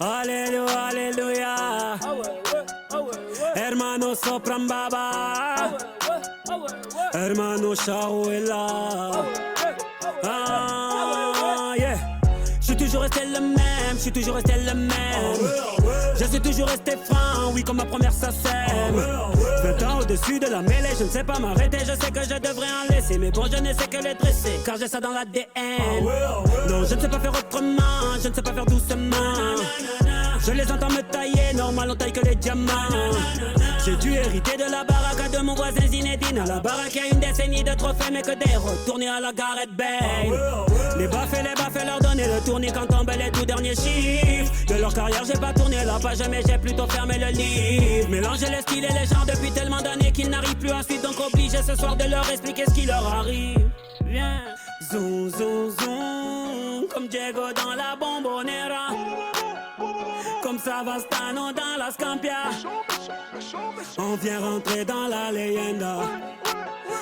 Alléluia, alléluia. Hermano sopran baba. Hermano Shawela. Ah, yeah. J'suis toujours resté le même, j'suis toujours resté le même. Je suis toujours resté franc, oui, comme ma première SACEM. 20 ans au-dessus de la mêlée, je ne sais pas m'arrêter. Je sais que je devrais en laisser, mais bon, je ne sais que les dresser, car j'ai ça dans l'ADN. Non, je ne sais pas faire autrement, je ne sais pas faire doucement. Je les entends me tailler, normal on taille que les diamants. J'ai dû hériter de la baraque de mon voisin Zinedine. À la baraque y'a une décennie de trophées, mais que des retournés à la Gareth Bale. Les baffes leur donner le tournis quand tombent les tout derniers chiffres. De leur carrière j'ai pas tourné la page, mais j'ai plutôt fermé le livre. Mélanger les styles et les genres depuis tellement d'années qu'ils n'arrivent plus à suivre. Donc obligé ce soir de leur expliquer ce qui leur arrive. Viens, zoom, zoom, zoom, comme Diego dans la Bombonera. Comme Savastano dans la Scampia. On vient rentrer dans la leyenda.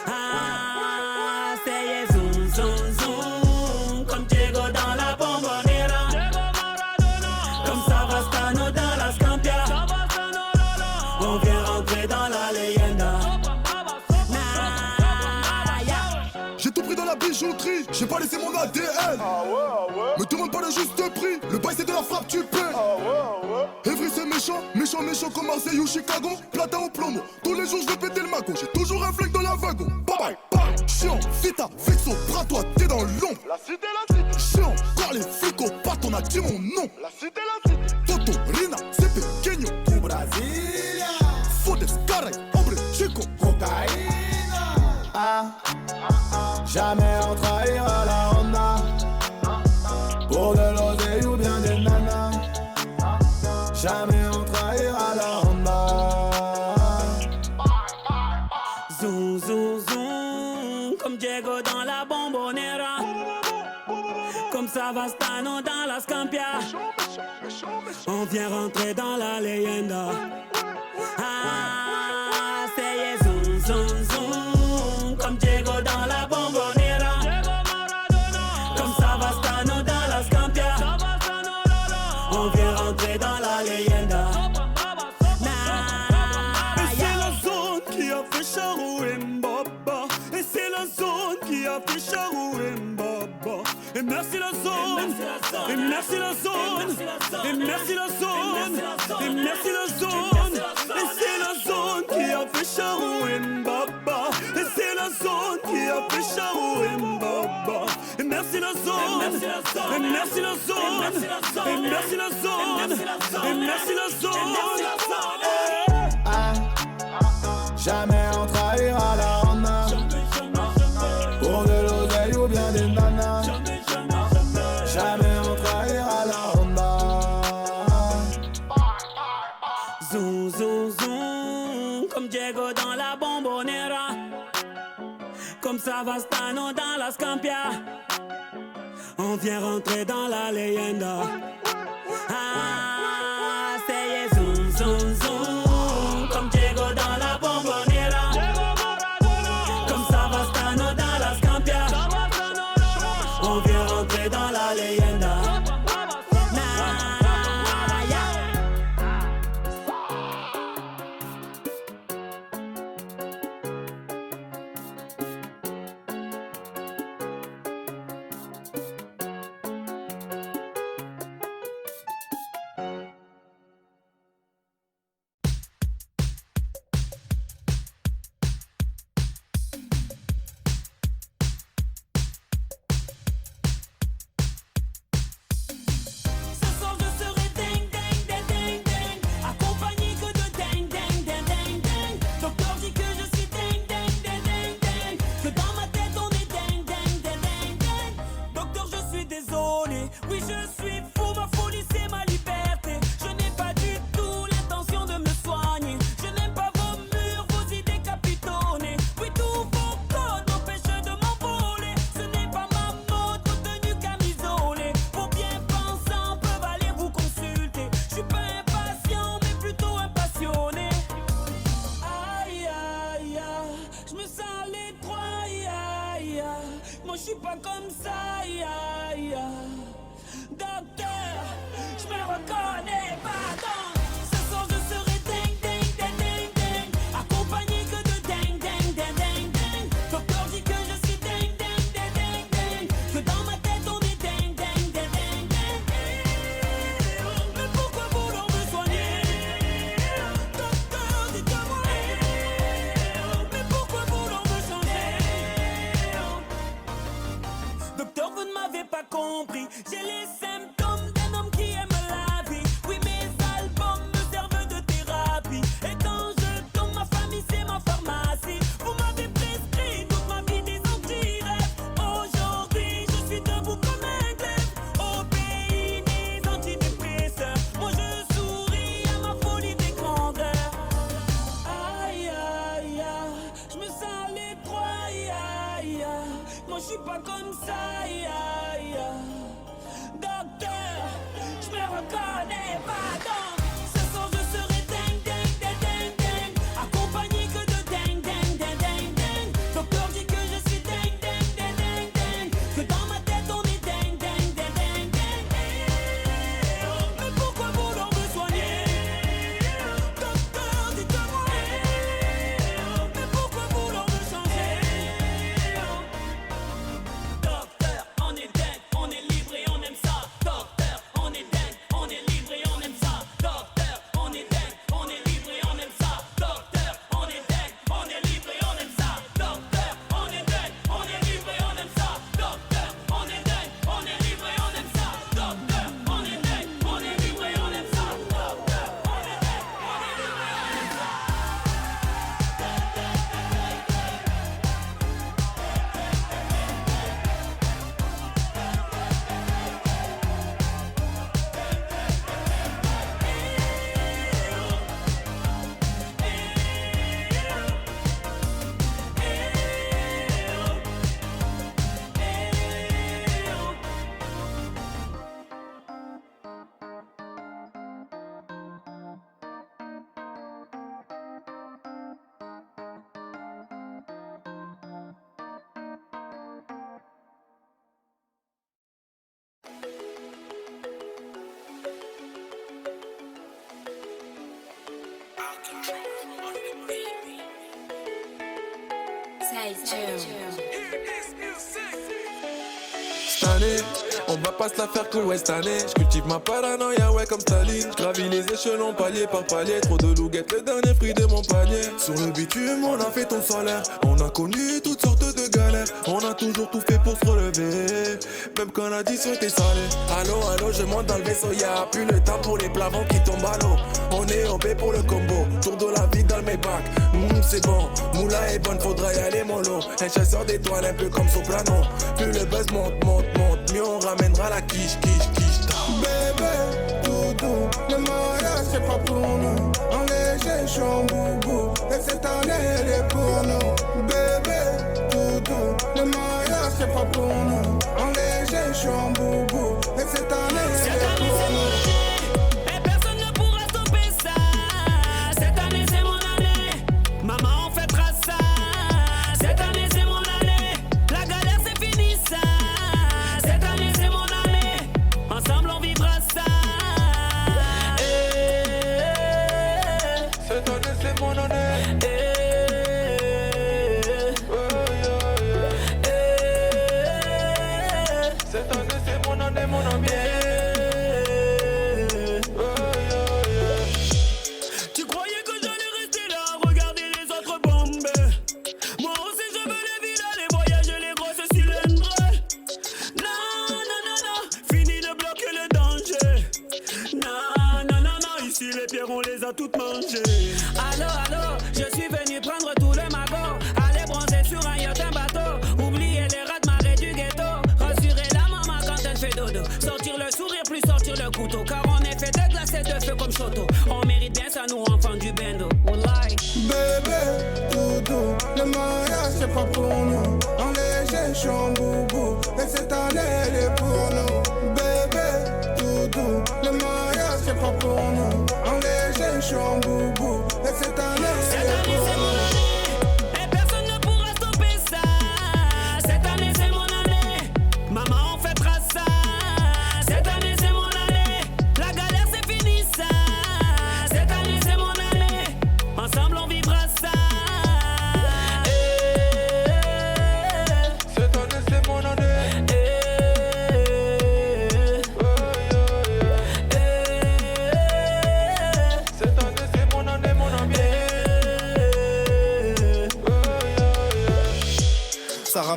Ah, c'est zoom, zoom, zoom, comme Diego dans la Bombonera. Comme Savastano dans la Scampia. On vient rentrer dans la leyenda. J'ai tout pris dans la bijouterie, j'ai pas laissé mon ADN. Me demande pas le juste prix, le bail c'est de la frappe, tu paies. Evry c'est méchant, méchant, méchant comme Marseille ou Chicago. Platin au plomo, tous les jours je vais péter le mago. J'ai toujours un flingue dans la wagon. Bye bye, bye. Chiant, vita, vexo, bras toi, t'es dans l'ombre. La cité, la cité. Chiant, quand les flics au pattes, on a dit mon nom. La cité, la cité. Toto, Rina, c'est pequeño. Tu Brasilia. Fodes, caray, hombre, chico. Cocaïna. Ah. Jamais on trahira la Honda. Pour de l'oseille ou bien des nanas. Jamais on trahira la Honda. Zoom, zoom, zoom, comme Diego dans la Bombonera. Comme Savastano dans la Scampia. On vient rentrer dans la leyenda. Ah, c'est zoom, zoom, zoom, comme Diego dans la Bombonera. Comme Savastano dans la Scampia. On vient rentrer dans la leyenda. Et c'est la zone qui a fait Charou et Mbaba. Et c'est la zone qui a fait Charou et Mbaba. Et merci la zone. Et merci la zone. Et merci la zone. Et merci la zone. Et c'est la zone qui a fait Charou et Mbaba. Et c'est la zone qui a fait Charou et Mbaba. Et merci la zone. Et merci la zone. Et merci la zone. Et merci la zone. Ah. Jamais on trahira la Honda. Pour de l'oseille ou bien des nanas. Jamais on trahira la Honda. Zoom, zoom, zoom, comme Diego dans la Bombonera. Comme Savastano dans la Scampia. On vient rentrer dans la leyenda. Ah, c'est zoom, zoom, zoom, comme Diego dans la Bombonera. Comme Savastano dans la Scampia. On vient rentrer dans la leyenda. Moi je suis pas comme ça, ya, ya. Docteur, je me reconnais pas donc. Ce soir je serai ding ding ding ding ding, accompagné que de ding ding ding ding ding. Docteur dit que je suis ding ding ding ding ding, que dans ma tête on est ding ding ding ding ding. Mais pourquoi vouloir me soigner? Docteur, dites-moi. Mais pourquoi vouloir me changer? Docteur, vous ne m'avez pas compris. J'ai les symptômes d'un homme qui aime la vie. Oui, mes albums me servent de thérapie. Et quand je tombe, ma famille c'est ma pharmacie. Vous m'avez prescrit toute ma vie des anti-rêves. Aujourd'hui, je suis debout comme un glaive. Au pays des antidépresseurs, moi je souris à ma folie des grandeurs. Aïe, aïe, aïe, je me sens l'étroit, aïe, aïe, aïe. Moi je suis pas comme ça, aïe, aïe, aïe. Docteur, je me reconnais pas donc. Ce soir je serai ding ding ding ding ding, accompagné que de ding ding ding ding ding. Docteur dit que je suis ding ding ding ding ding, que dans ma tête on est ding ding ding ding ding. Mais pourquoi vouloir me soigner? Docteur, dites-moi. Mais pourquoi vouloir me changer? Docteur, on est dingue, on est libre et on aime ça. Docteur, on est dingue, on est libre et on aime ça. Docteur, on est dingue, on est libre et on aime ça. Docteur, on est dingue, on est libre et on aime ça. Docteur, on est dingue, on est libre et on aime ça. Docteur, on est dingue, on est libre et on aime ça. Docteur, on est dingue, on est libre et on aime ça. Docteur, on est dingue, on est libre et on aime ça. Cette année, on va pas se la faire cool, ouais, cette année. J'cultive ma paranoïa, ouais, comme Staline. J'gravis les échelons palier par palier. Trop de louguettes, le dernier fruit de mon panier. Sur le bitume, on a fait ton salaire. On a connu toutes sortes de galères. On a toujours tout fait pour se relever, même quand l'addition était salée. Allô, allô, je monte dans le vaisseau. Y'a plus le temps pour les plavons qui tombent à l'eau. On est OP pour le combo. Tour de la vie dans le Maybach. C'est bon, moula est bonne, faudra y aller mollo. Un chasseur d'étoiles un peu comme Soprano. Plus le buzz monte, monte, monte, mieux on ramènera la quiche, quiche, quiche. Bébé, doudou, le mariage c'est pas pour nous. En léger, je suis en boubou. Et cette année elle est pour nous. Bébé, doudou, le mariage c'est pas pour nous. En léger, je suis en boubou. Et cette année elle est pour nous. Et personne ne pourra stopper ça. Cette année c'est mon année. Maman on fêtera ça. Cette année c'est mon année. La galère c'est fini ça. Cette année c'est mon année. Ensemble on vivra ça. Cette année c'est mon année. Cette année c'est mon année, mon ami. Tu croyais que j'allais rester là, regarder les autres bomber. Moi aussi je veux les villas, les voyages et les grosses cylindres. Non, non, non, non, fini de bloquer le danger. Non, non, non, non, ici les pierres on les a toutes mangées. Allô, allô, je suis venu prendre tout le magot. Aller bronzer sur un yacht, un bateau. Oublier les rats de marée du ghetto. Rassurer la maman quand elle fait dodo. Sortir le sourire, plus sortir le couteau. Car on est fait de glace et de feu comme Choto. On mérite bien ça, nous enfants du bendo. Wallahi. Bébé, doudou, le mariage c'est pas pour nous. En léger, je suis en boubou. Et cette année elle est pour nous. Bébé, doudou, le mariage c'est pas pour nous. En léger, je suis en boubou. Et cette année elle est pour nous. Et personne ne pourra stopper ça. Cette année c'est mon année. Maman on fêtera ça. Cette année c'est mon année. La galère c'est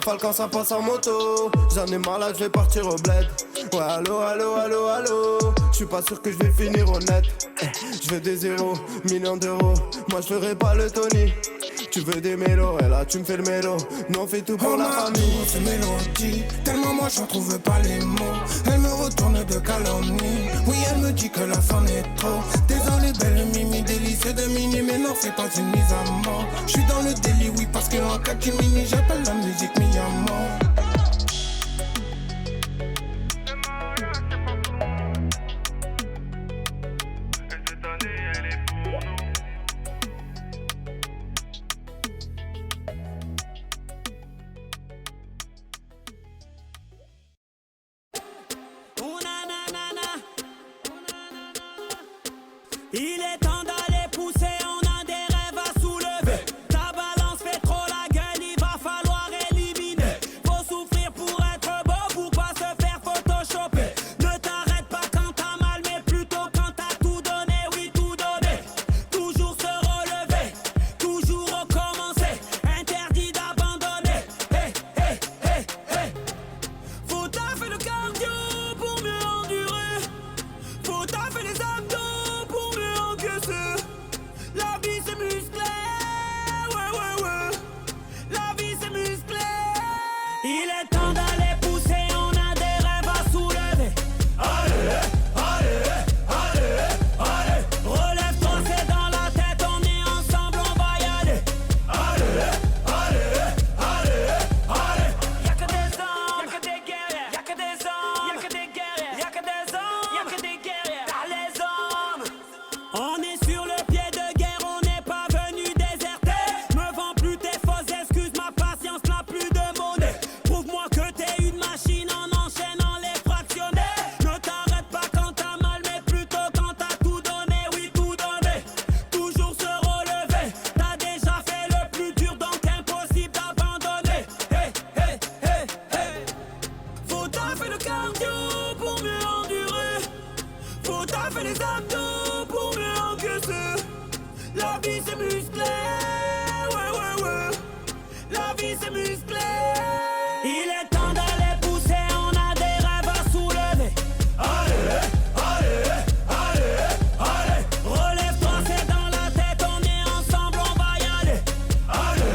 rafale quand ça passe en moto. J'en ai marre là, je vais partir au bled. Ouais, allô, allô, allô, allô. J'suis pas sûr que je vais finir honnête. Je veux des 0 millions d'euros. Moi je ferai pas le Tony. Tu veux des mélos, et là tu me fais le mélo. Nous on fait tout pour la famille. Ces mélodies, tellement moi j'en trouve pas les mots. Elle me retourne de calomnie. Oui, elle me dit que la fin est trop. Désolé, belle mimi, délicieux de mini. Mais non, c'est pas une mise à mort. J'suis dans le délit, oui, parce que en catimini, j'appelle la musique mi à mort. Il est temps d'aller pousser, on a des rêves à soulever. Ta balance fait trop la gueule, il va falloir éliminer. Faut souffrir pour être beau, pour pas se faire photoshopper. Ne t'arrête pas quand t'as mal, mais plutôt quand t'as tout donné, oui tout donné. Toujours se relever, toujours recommencer. Interdit d'abandonner. Hey, hey, hey, hey. Faut taffer le cardio pour mieux endurer. Faut taffer les abdos. La vie c'est musclé, ouais ouais ouais. La vie c'est musclé. Il est temps d'aller pousser, on a des rêves à soulever. Allez, allez, allez, allez. Relève-toi, c'est dans la tête, on est ensemble, on va y aller. Allez, allez, allez, allez. Y'a que des hommes, y'a que des guerriers. Y'a que des hommes, y'a que des guerriers. Y'a que des hommes, y'a que des guerriers. T'as les hommes. On est sur le pied de guerre, on n'est pas venu déserter. Me vends plus tes fausses excuses, ma patience n'a plus de monnaie. Prouve-moi que t'es une machine en enchaînant les fractionnés. Ne t'arrête pas quand t'as mal, mais plutôt quand t'as tout donné, oui tout donné. Toujours se relever, t'as déjà fait le plus dur, donc impossible d'abandonner. Hey, hey, hey, hey. Faut taffer le cardio pour mieux endurer. Faut taffer les abdos pour mieux encaisser. La vie c'est musclé, ouais ouais ouais. La vie c'est musclé. Il est temps d'aller pousser, on a des rêves à soulever. Allez, allez, allez, allez. Relève-toi, c'est dans la tête, on est ensemble, on va y aller. Allez,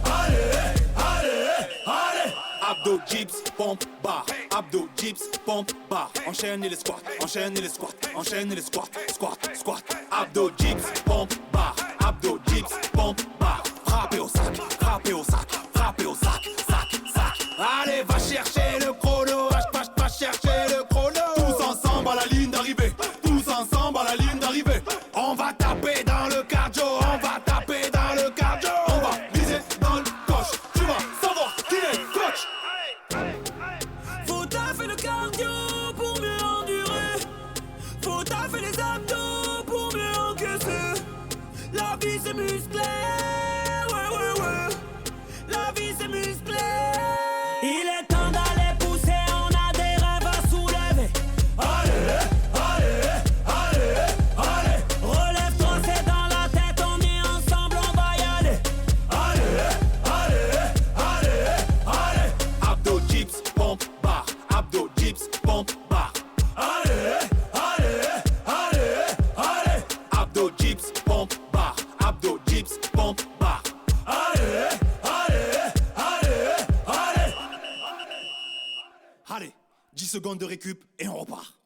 allez, allez, allez. Abdo, dips, pompe, bar. Abdo, dips, pompe, bar. Enchaîne les squats, enchaîne les squats, enchaîne les squats, squat, squat. Abdo, dips, pompe, bar. Abdo, dips, pompe, bar. Frappez au sac, frappez au sac, frappez au sac, sac, sac. Allez, va chercher le chrono, va chercher le chrono. Tous ensemble à la ligne d'arrivée, tous ensemble à la ligne d'arrivée. On va taper dans le cardio, on va taper dans le cardio. On va viser dans le coche, tu vas savoir qui est coach. Faut taffer le cardio pour mieux endurer. Faut taffer les abdos pour mieux encaisser. La vie c'est musclé, ouais ouais ouais. La vie c'est musclé. Il est temps d'aller pousser, on a des rêves à soulever. Allez, allez, allez, allez. Relève-toi, c'est dans la tête, on est ensemble, on va y aller. Allez, allez, allez, allez. Abdo, dips, pompe, bar. Abdo, dips, pompe, bar. Allez, allez, allez, allez. Abdo, dips, pompe, bar. Abdo, dips, pompe, bar. Allez, allez, allez, allez. Allez, 10 secondes de récup et on repart.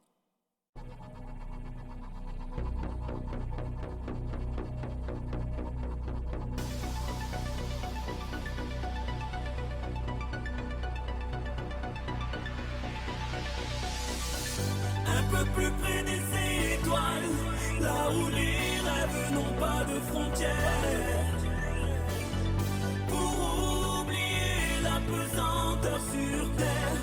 Un peu plus près des étoiles, là où les rêves n'ont pas de frontières. Pour oublier la pesanteur sur terre.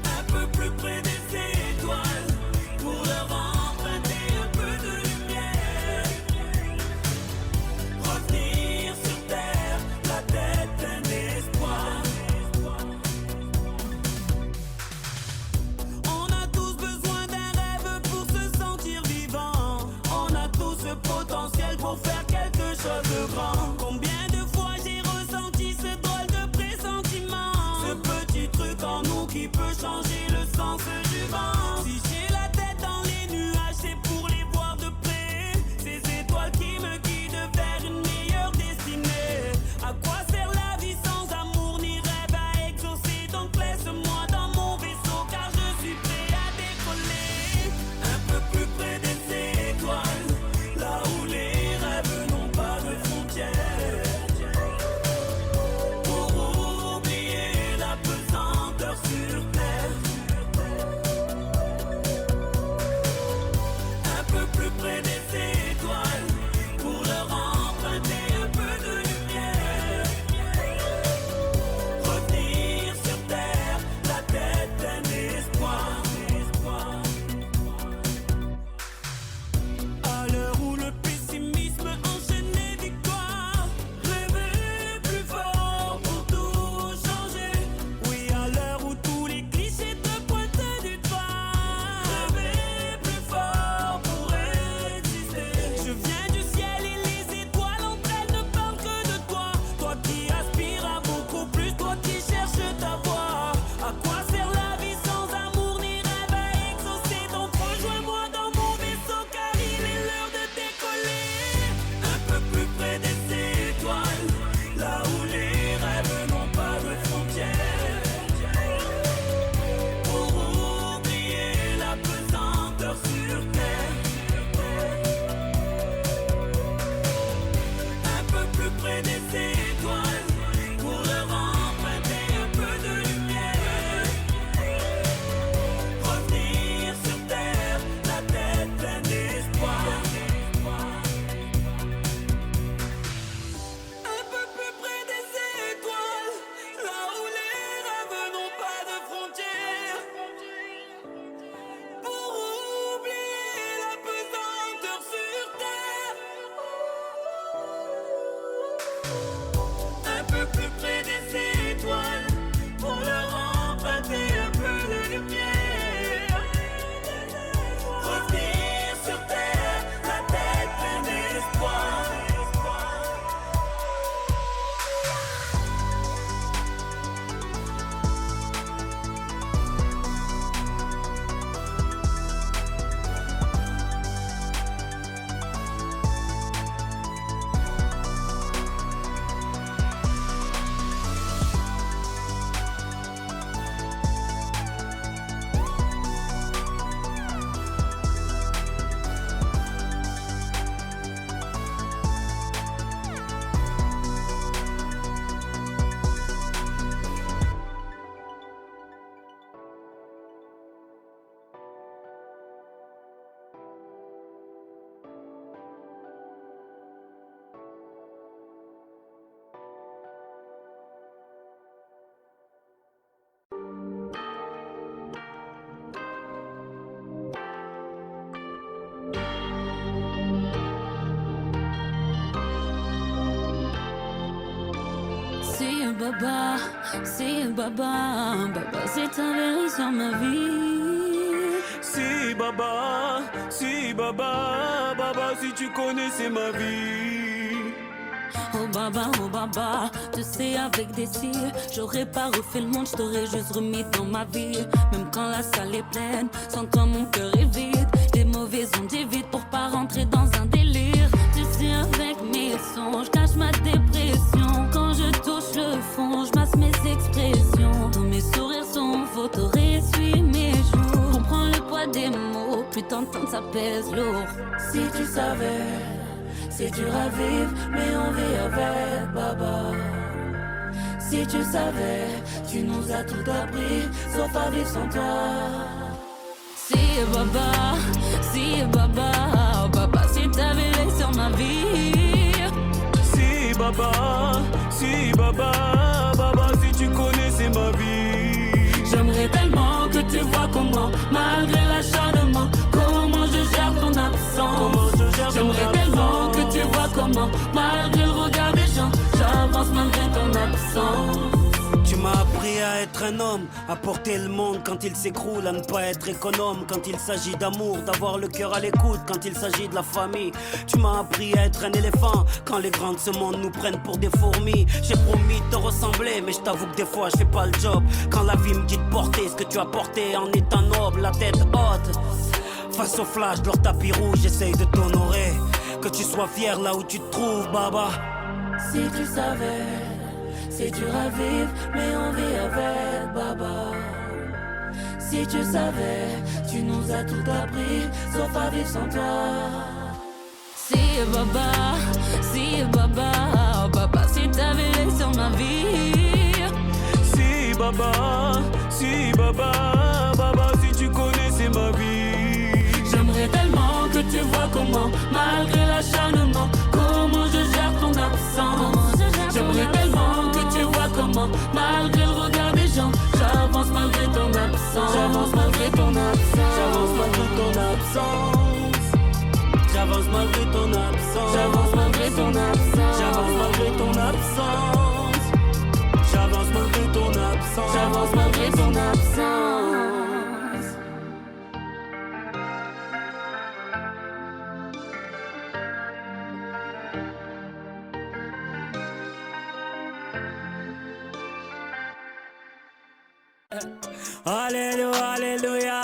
Un peu plus près des étoiles, pour leur emprunter un peu de lumière. Revenir sur terre, la tête pleine d'espoir. On a tous besoin d'un rêve pour se sentir vivant. On a tous le potentiel pour faire quelque chose de grand. Combien de changer le sens du vent. Si j'ai la tête dans les nuages, c'est pour les voir de près. Ces étoiles qui me guident vers une meilleure destinée. À quoi sert la vie sans amour ni rêve à exaucer? Donc laisse-moi dans mon vaisseau car je suis prêt à décoller. Un peu plus près des étoiles, là où les rêves n'ont pas de frontières. Pour oublier la pesanteur sur terre. Un peu plus près des étoiles, pour leur emprunter un peu de lumière. Revenir sur terre, la tête pleine d'espoir. À l'heure où le pessimisme enchaîne les victoires, rêver plus fort pour tout changer. Oui, à l'heure où tous les clichés te pointent du doigt, rêver plus fort pour exister. Je viens du ciel et les étoiles entre elles ne parlent que de toi. Toi qui aspires à beaucoup plus, toi qui cherches ta voie. À quoi sert la vie sans amour ni rêve à exaucer? Donc rejoins-moi dans mon vaisseau car il est l'heure de décoller. Un peu plus près des étoiles, là où les rêves n'ont pas de frontières. Pour oublier la pesanteur sur terre. Un peu plus près des étoiles, pour leur emprunter un peu de lumière. Revenir sur terre, la tête pleine d'espoir. Un peu plus près des étoiles, là où les rêves n'ont pas de frontières. Pour oublier la pesanteur sur terre. Un peu plus près des étoiles, pour leur emprunter un peu de lumière. Revenir sur terre, la tête pleine d'espoir. C'est Baba, c'est avéré sur ma vie. Si Baba, Baba, si tu connaissais ma vie. Oh Baba, tu sais avec des cils, j'aurais pas refait le monde, je t'aurais juste remis dans ma vie. Même quand la salle est pleine, sans toi mon cœur est vide. Les mauvaises ondes j'évite pour pas rentrer dans un délire. Tu sais avec mes sons, je cache ma dépression. Quand je touche le fond, je masse mes expressions. Tous mes sourires sont faux, t'aurais essuyé mes joues. Comprends le poids des mots, plus t'entends ça pèse lourd. Si tu savais, c'est dur à vivre, mais on vit avec Baba. Si tu savais, tu nous as tout appris, sauf à vivre sans toi. Si Baba, Baba, si t'avais l'œil sur ma vie. Si Baba, Baba, si tu connaissais ma vie. J'aimerais tellement que tu vois comment, malgré l'acharnement, comment je gère ton absence. J'aimerais tellement que tu vois comment, malgré le regard des gens, j'avance malgré ton absence. Tu m'as appris à être un homme, à porter le monde quand il s'écroule, à ne pas être économe quand il s'agit d'amour, d'avoir le cœur à l'écoute quand il s'agit de la famille. Tu m'as appris à être un éléphant quand les grands de ce monde nous prennent pour des fourmis. J'ai promis de te ressembler, mais je t'avoue que des fois je fais pas le job. Quand la vie me dit de porter ce que tu as porté en étant noble, la tête haute. Face au flash de leur tapis rouge, j'essaye de t'honorer. Que tu sois fier là où tu te trouves, baba. Si tu savais, c'est dur à vivre, mais on vit avec, baba. Si tu savais, tu nous as tout appris, sauf à vivre sans toi. Si baba, baba, si t'avais laissé ma vie. Si baba, baba, si tu connaissais ma vie. J'aimerais tellement que tu vois comment, malgré l'acharnement, comment je gère ton absence. J'aimerais tellement que tu vois comment, malgré le regard des gens, j'avance malgré ton absence. J'avance malgré ton absence. J'avance malgré ton absence. J'avance malgré ton absence. J'avance malgré ton absence. J'avance malgré ton absence. J'avance malgré ton absence. J'avance malgré ton absence. Alléluia, alléluia.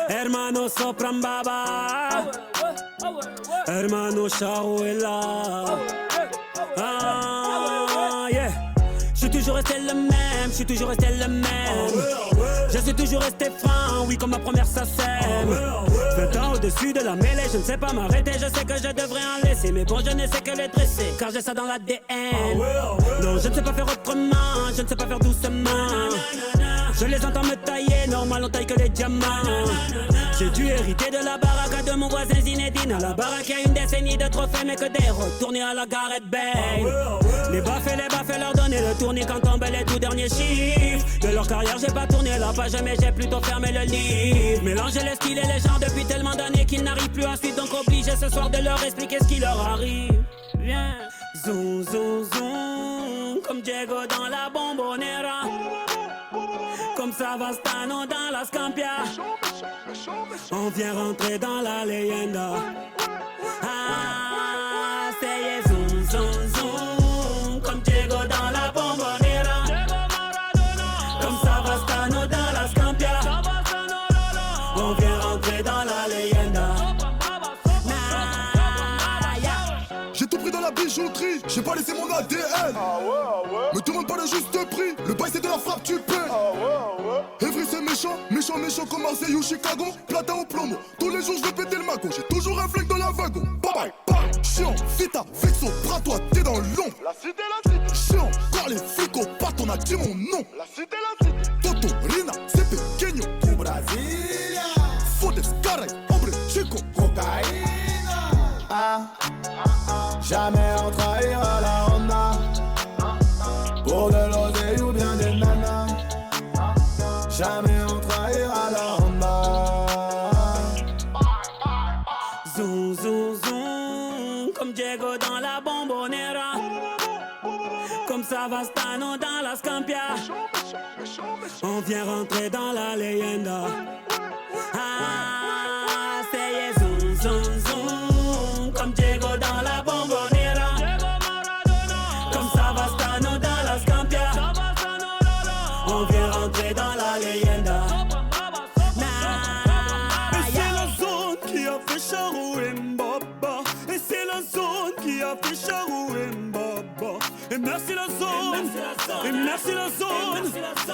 Hermano sopran baba. Hermano Charo est là. Ah, yeah. Je suis toujours resté le même, je suis toujours resté le même. Je suis toujours resté franc, oui comme ma première SACEM. 20 ans au-dessus de la mêlée, je ne sais pas m'arrêter. Je sais que je devrais en laisser, mais bon je ne sais que les dresser, car j'ai ça dans l'ADN. Non, je ne sais pas faire autrement, je ne sais pas faire doucement. Je les entends me tailler, normal on taille que les diamants. J'ai dû hériter de la baraque de mon voisin Zinedine. À la baraque il y a une décennie de trophées, mais que des retournés à la Gareth Bale. Les baffes leur donner le tournis quand tombent les tout derniers chiffres. De leur carrière j'ai pas tourné la page, mais j'ai plutôt fermé le livre. Mélanger les styles et les genres depuis tellement d'années qu'ils n'arrivent plus ensuite. Donc obligé ce soir de leur expliquer ce qui leur arrive. Viens, zoom, zoom, zoom, comme Diego dans la Bombonera. Comme Savastano dans la Scampia. On vient rentrer dans la leyenda. Ah, c'est zoom, zoom, zoom, comme Diego dans la Bombonera. Comme Savastano dans la Scampia. On vient rentrer dans la leyenda. J'ai tout pris dans la bijouterie, j'ai pas laissé mon ADN. Me demande pas le juste prix, le bail c'est de la frappe, tu paies. Evry c'est méchant, méchant, méchant comme Marseille ou Chicago. Platin au plomo, tous les jours je vais péter le magot. J'ai toujours un flingue dans la wagon. Bye bye, bye. Chiant, vita, vexo, bras toi, t'es dans l'ombre. La cité, la cité. Chiant, quand les flics au pattes, on a dit mon nom. La cité, la cité. Toto, Rina, c'est pequeño. Au Brasilia, Fodes, caray, hombre, chico. cocaïna. Jamais on trahira la Honda. Pour de l'oseille ou bien des nanas. Jamais on trahira la Honda. Zoom, zoom, zoom, comme Diego dans la Bombonera. Comme Savastano dans la Scampia. On vient rentrer dans la leyenda. Ah, c'est zoom, zoom, zoom, comme Diego dans la Bombonera. Comme Savastano dans la Scampia. On vient rentrer dans la leyenda. Et c'est la zone qui a fait Charo et Mbaba. Et c'est la zone qui a fait Charo et Mbaba. Et merci la zone. Et merci la zone.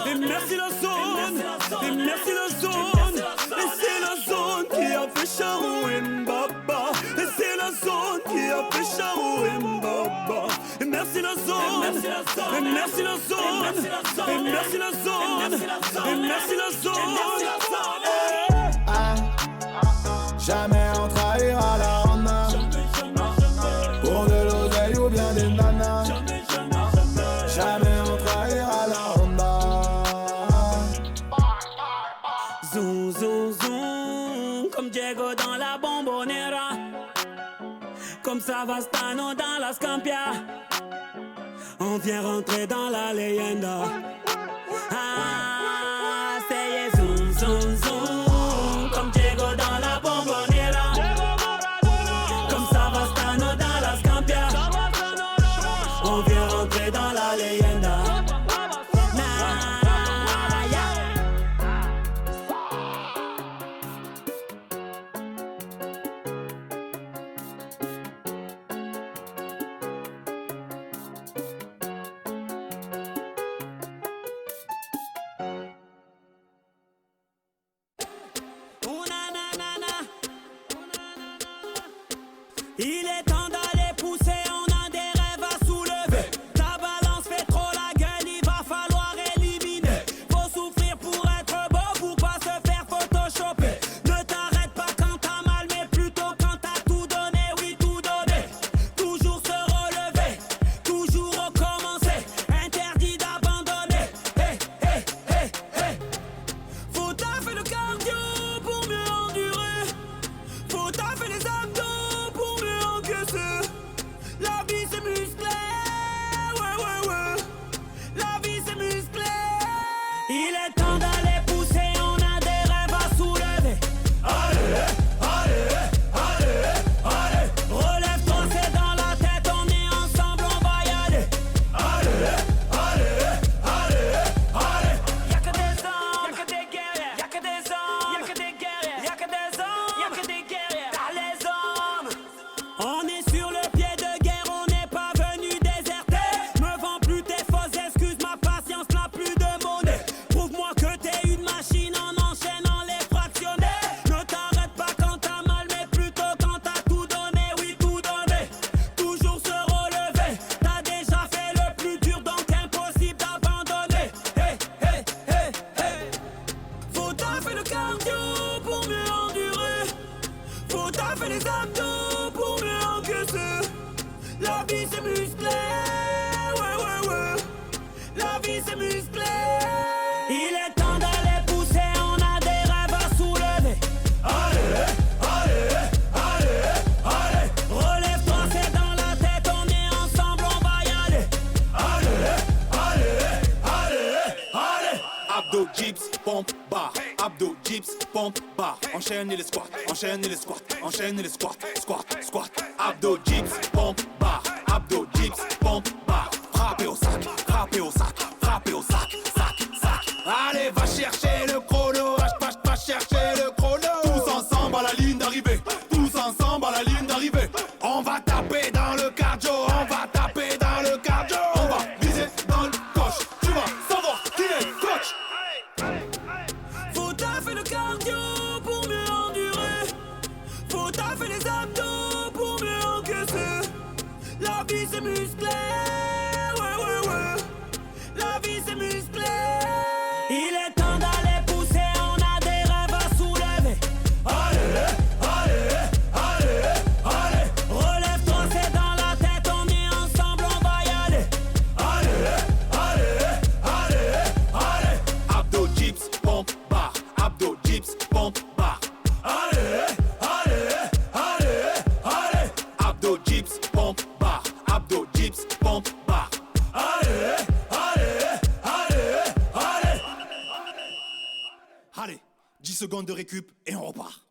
Et merci la zone. Et merci la zone. Et c'est la zone qui a fait Charo et Mbaba. Et c'est la zone qui a fait Charo et Mbaba. Et merci la zone. Et merci la zone. Et merci la zone. Et merci la zone. Jamais on trahira la Honda. Pour de l'oseille ou bien des nanas. Jamais on trahira la Honda. Zoom, zoom, zoom, comme Diego dans la Bombonera. Comme Savastano dans la Scampia. On vient rentrer dans la leyenda. Ah, c'est zoom, zoom, zoom, comme Diego dans la bombonera, comme Savastano dans la Scampia. On vient rentrer dans la leyenda. Il est temps d'aller pousser, on a des rêves à soulever. Ta balance fait trop la gueule, il va falloir éliminer. Faut souffrir pour être beau, pour pas se faire photoshopper. Ne t'arrête pas quand t'as mal, mais plutôt quand t'as tout donné, oui tout donné. Toujours se relever, toujours recommencer. Interdit d'abandonner. Hey, hey, hey, hey. Faut taffer le cardio pour mieux endurer. Faut taffer les abdos. La vie c'est musclé, ouais ouais ouais. La vie c'est musclé. Il est temps d'aller pousser, on a des rêves à soulever. Allez, allez, allez, allez. Relève-toi, c'est dans la tête, on est ensemble, on va y aller. Allez, allez, allez, allez. Y'a que des hommes, y'a que des guerriers. Y'a que des hommes, y'a que des guerriers. Y'a que des hommes, y'a que des guerriers. T'as les hommes. On est sur le pied de guerre, on n'est pas venu déserter. Me vends plus tes fausses excuses, ma patience n'a plus de monnaie. Prouve-moi que t'es une machine en enchaînant les fractionnés. Ne t'arrête pas quand t'as mal, mais plutôt quand t'as tout donné, oui tout donné. Toujours se relever, t'as déjà fait le plus dur, donc impossible d'abandonner. Hey, hey, hey, hey. Faut taffer le cardio pour mieux endurer. Faut taffer les abdos pour mieux encaisser. La vie c'est musclé, ouais ouais ouais. La vie c'est musclé. Il est temps d'aller pousser, on a des rêves à soulever. Allez, allez, allez, allez. Relève-toi, c'est dans la tête, on est ensemble, on va y aller. Allez, allez, allez, allez. Abdo, dips, pompe, bar. Abdo, dips, pompe, bar. Enchaînez les squats, enchaînez les squats, enchaînez les squats, squat, squat. Abdo, dips, pompe, bar. Abdo, dips, pompe, bar. Frappez au sac, frappez au sac, frappez au sac, sac, sac. Allez, va chercher le chrono, va chercher le chrono. Tous ensemble à la ligne d'arrivée, tous ensemble à la ligne d'arrivée. On va taper dans le cardio, on va taper dans le cardio. On va viser dans le coche, tu vas savoir qui est coach. Faut taffer le cardio pour mieux endurer. Faut taffer les abdos pour mieux encaisser. La vie c'est musclé, ouais ouais ouais. La vie c'est musclé. Il est temps d'aller pousser, on a des rêves à soulever. Allez, allez, allez, allez. Relève-toi, c'est dans la tête, on est ensemble, on va y aller. Allez, allez, allez, allez. Abdo, dips, pompe, bar. Abdo, dips, pompe, bar. Allez, allez, allez, allez. Abdo, dips, pompe, bar. Abdo, dips, pompe, bar. Allez, allez, allez, allez. Allez, 10 secondes de récup et on repart.